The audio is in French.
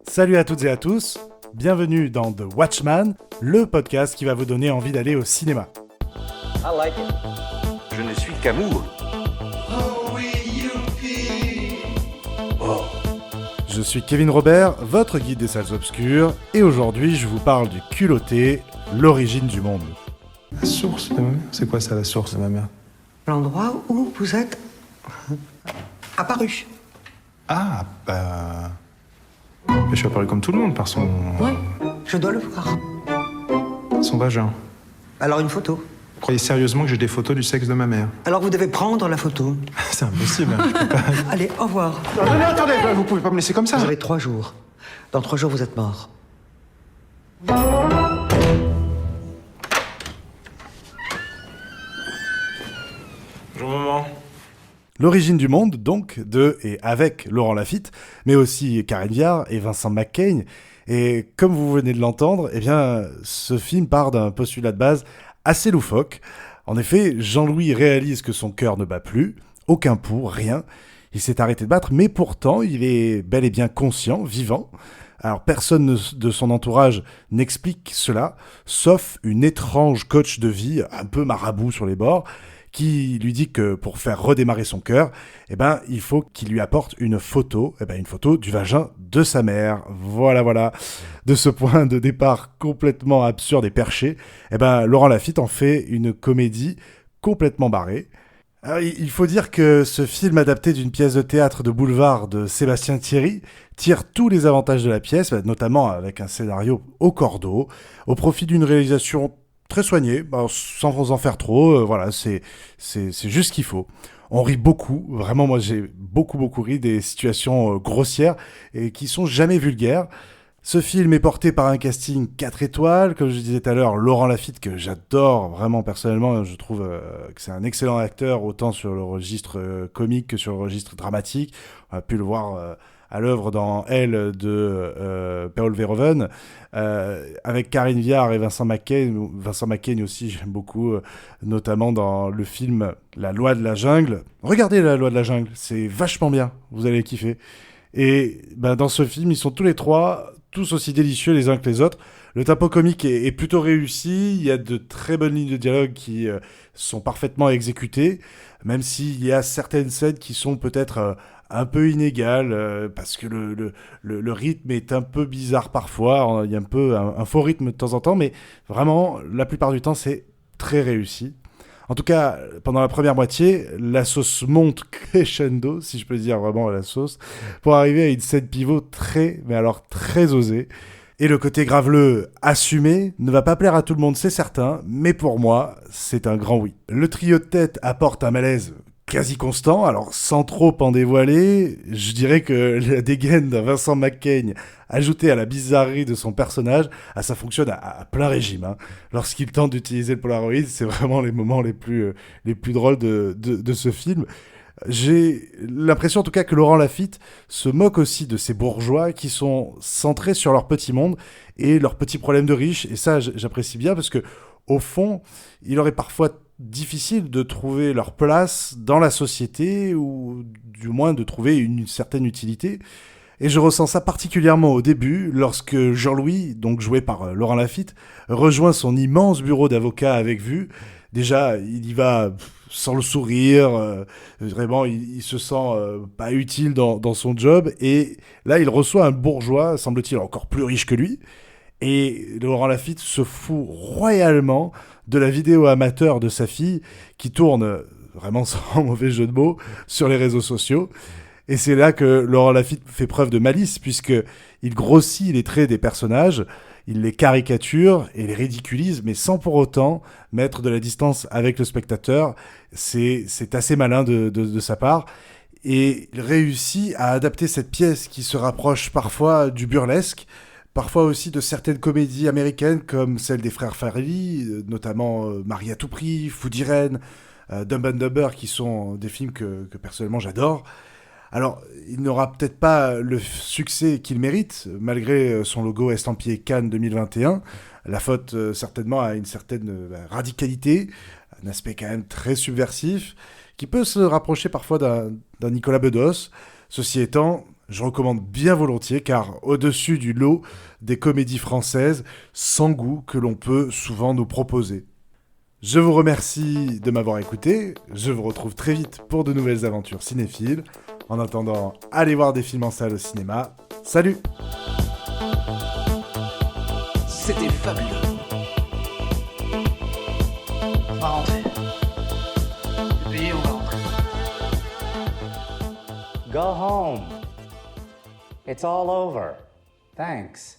Salut à toutes et à tous, bienvenue dans The Watchman, le podcast qui va vous donner envie d'aller au cinéma. I like it. Je ne suis qu'amour. Je suis Kevin Robert, votre guide des salles obscures, et aujourd'hui je vous parle du culotté, l'origine du monde. La source de ma mère? C'est quoi ça, la source de ma mère? L'endroit où vous êtes apparu. Ah, bah... Je suis apparu comme tout le monde par son... Oui, je dois le voir. son vagin. Alors une photo. Vous croyez sérieusement que j'ai des photos du sexe de ma mère? Alors vous devez prendre la photo. C'est impossible, hein, je peux pas... Allez, au revoir. Non, attendez, vous pouvez pas me laisser comme ça. Vous avez 3 jours. Dans 3 jours, vous êtes mort. Bonjour maman. L'origine du monde, donc, de et avec Laurent Lafitte, mais aussi Karine Viard et Vincent McCain. Et comme vous venez de l'entendre, eh bien, ce film part d'un postulat de base assez loufoque. En effet, Jean-Louis réalise que son cœur ne bat plus, aucun pouls, rien. Il s'est arrêté de battre, mais pourtant, il est bel et bien conscient, vivant. Alors, personne de son entourage n'explique cela, sauf une étrange coach de vie, un peu marabout sur les bords, qui lui dit que pour faire redémarrer son cœur, eh ben, il faut qu'il lui apporte une photo du vagin de sa mère. Voilà. De ce point de départ complètement absurde et perché, eh ben, Laurent Lafitte en fait une comédie complètement barrée. Alors, il faut dire que ce film adapté d'une pièce de théâtre de boulevard de Sébastien Thierry tire tous les avantages de la pièce, notamment avec un scénario au cordeau, au profit d'une réalisation très soignée, sans en faire trop, voilà, c'est juste ce qu'il faut. On rit beaucoup, vraiment, moi j'ai beaucoup ri des situations grossières et qui sont jamais vulgaires. Ce film est porté par un casting 4 étoiles, comme je disais tout à l'heure, Laurent Lafitte, que j'adore vraiment personnellement, je trouve que c'est un excellent acteur, autant sur le registre comique que sur le registre dramatique. On a pu le voir à l'œuvre dans Elle de Paul Verhoeven, avec Karine Viard et Vincent McCain aussi, j'aime beaucoup, notamment dans le film La Loi de la Jungle. Regardez La Loi de la Jungle, c'est vachement bien, vous allez kiffer. Et dans ce film, ils sont tous les trois, tous aussi délicieux les uns que les autres. Le tempo comique est plutôt réussi, il y a de très bonnes lignes de dialogue qui sont parfaitement exécutées, même s'il y a certaines scènes qui sont peut-être un peu inégales, parce que le rythme est un peu bizarre parfois, il y a un peu un faux rythme de temps en temps, mais vraiment, la plupart du temps, c'est très réussi. En tout cas, pendant la première moitié, la sauce monte crescendo, si je peux dire vraiment la sauce, pour arriver à une scène pivot très osée. Et le côté graveleux assumé ne va pas plaire à tout le monde, c'est certain, mais pour moi, c'est un grand oui. Le trio de tête apporte un malaise quasi constant, alors sans trop en dévoiler, je dirais que la dégaine d'un Vincent McCain ajoutée à la bizarrerie de son personnage, ça fonctionne à plein régime. Hein. Lorsqu'il tente d'utiliser le Polaroid, c'est vraiment les moments les plus drôles de ce film. J'ai l'impression en tout cas que Laurent Lafitte se moque aussi de ces bourgeois qui sont centrés sur leur petit monde et leurs petits problèmes de riches, et ça j'apprécie bien parce que au fond, il aurait parfois difficile de trouver leur place dans la société ou du moins de trouver une certaine utilité. Et je ressens ça particulièrement au début, lorsque Jean-Louis, donc joué par Laurent Lafitte, rejoint son immense bureau d'avocat avec vue. Déjà, il y va sans le sourire, vraiment, il se sent pas utile dans son job. Et là, il reçoit un bourgeois, semble-t-il encore plus riche que lui. Et Laurent Lafitte se fout royalement de la vidéo amateur de sa fille qui tourne, vraiment sans mauvais jeu de mots, sur les réseaux sociaux. Et c'est là que Laurent Lafitte fait preuve de malice, puisqu'il grossit les traits des personnages, il les caricature et les ridiculise, mais sans pour autant mettre de la distance avec le spectateur. C'est assez malin de sa part. Et il réussit à adapter cette pièce qui se rapproche parfois du burlesque, parfois aussi de certaines comédies américaines comme celle des frères Farrelly, notamment Marie à tout prix, Food Irene, Dumb and Dumber, qui sont des films que personnellement j'adore. Alors, il n'aura peut-être pas le succès qu'il mérite, malgré son logo estampillé Cannes 2021. La faute, certainement, à une certaine radicalité, un aspect quand même très subversif, qui peut se rapprocher parfois d'un Nicolas Bedos. Ceci étant, je recommande bien volontiers car au-dessus du lot des comédies françaises sans goût que l'on peut souvent nous proposer. Je vous remercie de m'avoir écouté, je vous retrouve très vite pour de nouvelles aventures cinéphiles. En attendant, allez voir des films en salle au cinéma. Salut! C'était fabuleux. On va rentrer. C'est payé, on va rentrer. Go home. It's all over. Thanks.